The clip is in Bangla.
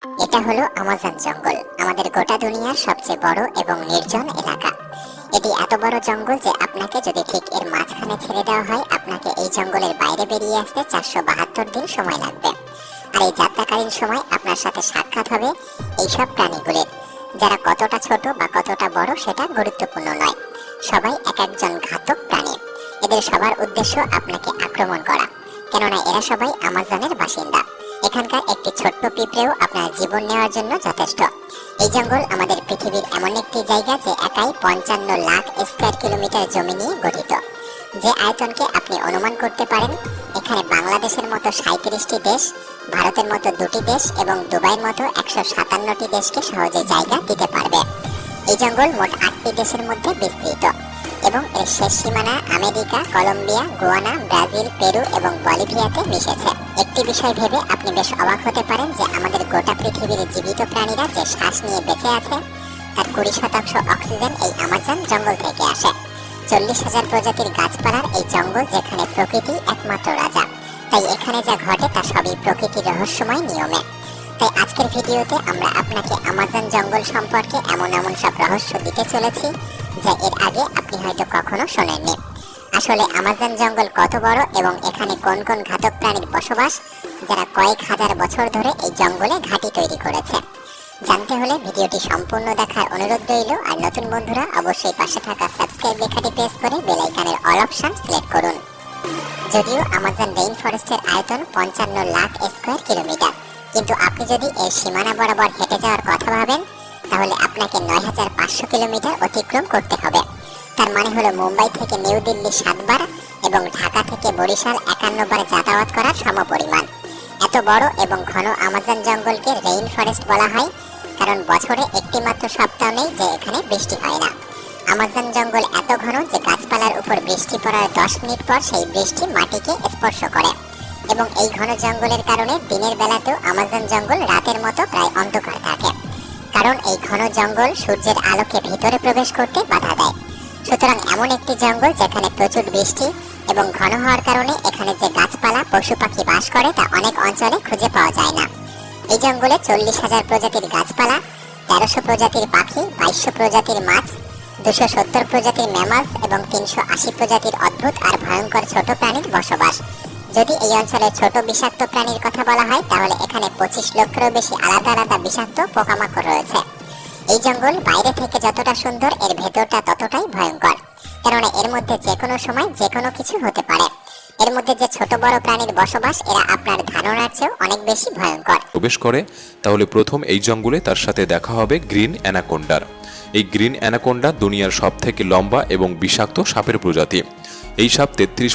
এটা হলো আমাজন জঙ্গল, আমাদের গোটা দুনিয়ার সবচেয়ে বড় এবং নির্জন এলাকা। এটি এত বড় জঙ্গল যে আপনাকে যদি ঠিক এর মাঝখানে ছেড়ে দেওয়া হয়, আপনাকে এই জঙ্গলের বাইরে বেরিয়ে আসতে 472 দিন সময় লাগবে। আর এই যাত্রাকালীন সময় আপনার সাথে সাক্ষাৎ হবে এইসব প্রাণীগুলির, যারা কতটা ছোট বা কতটা বড় সেটা গুরুত্বপূর্ণ নয়। সবাই এক একজন ঘাতক প্রাণী। এদের সবার উদ্দেশ্য আপনাকে আক্রমণ করা, কেননা এরা সবাই আমাজনের বাসিন্দা। এখানকার একটি ছোট্ট পিঁপড়েও আপনার জীবন নেওয়ার জন্য যথেষ্ট। এই জঙ্গল আমাদের পৃথিবীর এমন একটি জায়গা যে একাই 55 লাখ স্কয়ার কিলোমিটার জমি নিয়ে গঠিত। যে আয়তনকে আপনি অনুমান করতে পারেন, এখানে বাংলাদেশের মতো 37টি দেশ, ভারতের মতো 2টি দেশ এবং দুবাইয়ের মতো 157টি দেশকে সহজে জায়গা দিতে পারবে। এই জঙ্গল মোট 8টি দেশের মধ্যে বিস্তৃত এবং এর শেষ সীমানা America, Colombia, Guyana, Brazil, Peru এবং বলিভিয়াতে মিশেছে। একটি বিষয় ভেবে আপনি বেশ অবাক হতে পারেন যে আমাদের গোটা পৃথিবীর জীবিত প্রাণীরা যে শ্বাস নিয়ে বেঁচে আছে, তার 20% অক্সিজেন এই আমাজন জঙ্গল থেকে আসে। 40,000 প্রজাতির গাছপালার এই জঙ্গল, যেখানে প্রকৃতি একমাত্র রাজা। তাই এখানে যা ঘটে তা সবই প্রকৃতির রহস্যময় নিয়মে। তাই আজকের ভিডিওতে আমরা আপনাকে আমাজন জঙ্গল সম্পর্কে এমন সব রহস্য দিতে চলেছি যা এর আগে আপনি হয়তো কখনো শোনেননি। আসলে আমাজন জঙ্গল কত বড় এবং এখানে কোন কোন ঘাতক প্রাণীর বসবাস, যারা কয়েক হাজার বছর ধরে এই জঙ্গলে ঘাঁটি তৈরি করেছে। জানতে হলে ভিডিওটি সম্পূর্ণ দেখার অনুরোধ রইল। আর নতুন বন্ধুরা অবশ্যই পাশে থাকা সাবস্ক্রাইব লেখাটি প্রেস করে বেল আইকনের অল অপশন সিলেক্ট করুন। যদিও আমাজন রেইন ফরেস্টের আয়তন 55 লাখ স্কয়ার কিলোমিটার, কিন্তু আপনি যদি এর সীমানা বরাবর হেঁটে যাওয়ার কথা ভাবেন, তাহলে আপনাকে 9500 কিলোমিটার অতিক্রম করতে হবে। তার মানে হলো মুম্বাই থেকে নিউ দিল্লি 7 বার এবং ঢাকা থেকে বরিশাল 51 বার যাতায়াত করার সমপরিমাণ। এত বড় এবং ঘন আমাজন জঙ্গলকে রেইন ফরেস্ট বলা হয়, কারণ বছরে একটি মাত্র সপ্তাহ নেই যে এখানে বৃষ্টি হয় না। আমাজন জঙ্গল এত ঘন যে গাছপালার উপর বৃষ্টি পড়ার 10 মিনিট পর সেই বৃষ্টি মাটিকে স্পর্শ করে। এবং এই ঘন জঙ্গলের কারণে দিনের বেলাতেও আমাজন জঙ্গল রাতের মতো প্রায় অন্ধকার থাকে, কারণ এই ঘন জঙ্গল সূর্যের আলোকে ভিতরে প্রবেশ করতে বাধা দেয়। সুতরাং এমন একটি জঙ্গল যেখানে প্রচুর বৃষ্টি এবং ঘন হওয়ার কারণে এখানে যে গাছপালা, পশু পাখি বাস করে তা অনেক অঞ্চলে খুঁজে পাওয়া যায় না। এই জঙ্গলে 40,000 প্রজাতির গাছপালা, 1300 প্রজাতির পাখি, 2200 প্রজাতির মাছ, 270 প্রজাতির ম্যামালস এবং 380 প্রজাতির অদ্ভুত আর ভয়ঙ্কর ছোট প্রাণীর বসবাস। যদি এই অঞ্চলের ছোট বিষাক্ত প্রাণীর কথা বলা হয়, তাহলে এখানে 25 লক্ষেরও বেশি আলাদা আলাদা বিষাক্ত পোকামাকড় রয়েছে। এই জঙ্গল বাইরে থেকে যতটা সুন্দর, এর ভেতরটা ততটাই ভয়ঙ্কর, কেননা এর মধ্যে যে কোনো সময় যে কোনো কিছু হতে পারে। এর মধ্যে যে ছোট বড় প্রাণীর বসবাস, এরা আপনার ধারণার চেয়েও অনেক বেশি ভয়ঙ্কর। প্রবেশ করে, তাহলে প্রথম এই জঙ্গলে তার সাথে দেখা হবে গ্রিন অ্যানাকোন্ডার। এই গ্রিন অ্যানাকোন্ডা দুনিয়ার সবথেকে লম্বা এবং বিষাক্ত সাপের প্রজাতি। এই সাপ 33